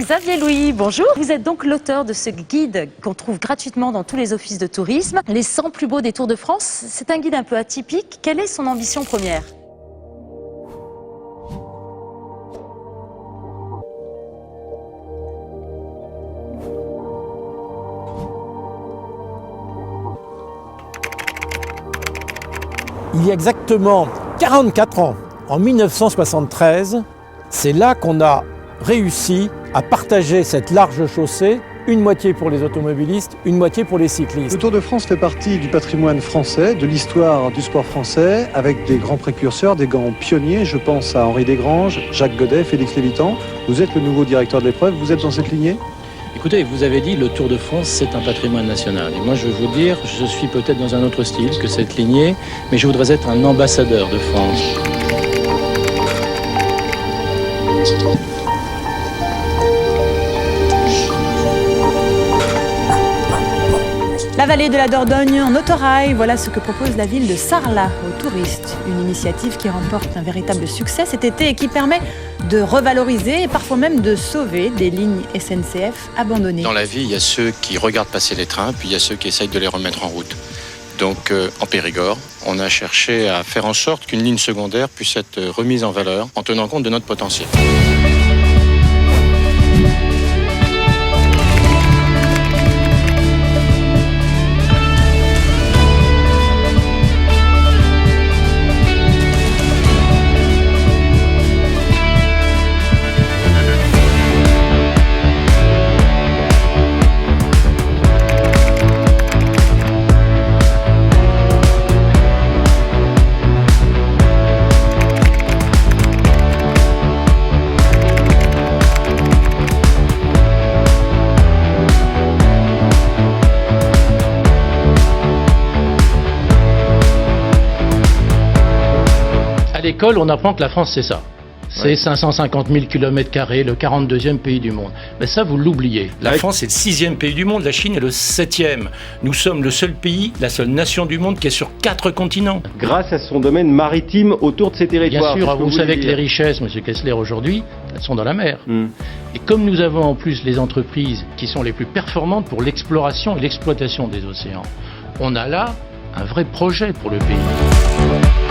Xavier Louis, bonjour. Vous êtes donc l'auteur de ce guide qu'on trouve gratuitement dans tous les offices de tourisme. Les 100 plus beaux des Tours de France, c'est un guide un peu atypique. Quelle est son ambition première ? Il y a exactement 44 ans, en 1973, c'est là qu'on a réussi à partager cette large chaussée, une moitié pour les automobilistes, une moitié pour les cyclistes. Le Tour de France fait partie du patrimoine français, de l'histoire du sport français, avec des grands précurseurs, des grands pionniers. Je pense à Henri Desgranges, Jacques Godet, Félix Lévitan. Vous êtes le nouveau directeur de l'épreuve, vous êtes dans cette lignée ? Écoutez, vous avez dit le Tour de France, c'est un patrimoine national. Et moi, je veux vous dire, je suis peut-être dans un autre style que cette lignée, mais je voudrais être un ambassadeur de France. La vallée de la Dordogne en autorail, voilà ce que propose la ville de Sarlat aux touristes. Une initiative qui remporte un véritable succès cet été et qui permet de revaloriser et parfois même de sauver des lignes SNCF abandonnées. Dans la vie, il y a ceux qui regardent passer les trains, puis il y a ceux qui essayent de les remettre en route. Donc en Périgord, on a cherché à faire en sorte qu'une ligne secondaire puisse être remise en valeur en tenant compte de notre potentiel. À l'école, on apprend que la France, c'est ça. C'est 550 000 km², le 42e pays du monde. Mais ça, vous l'oubliez. La France est le 6e pays du monde, la Chine est le 7e. Nous sommes le seul pays, la seule nation du monde qui est sur 4 continents. Grâce à son domaine maritime autour de ces territoires. Bien sûr, vous savez que les richesses, M. Kessler, aujourd'hui, elles sont dans la mer. Et comme nous avons en plus les entreprises qui sont les plus performantes pour l'exploration et l'exploitation des océans, on a là un vrai projet pour le pays.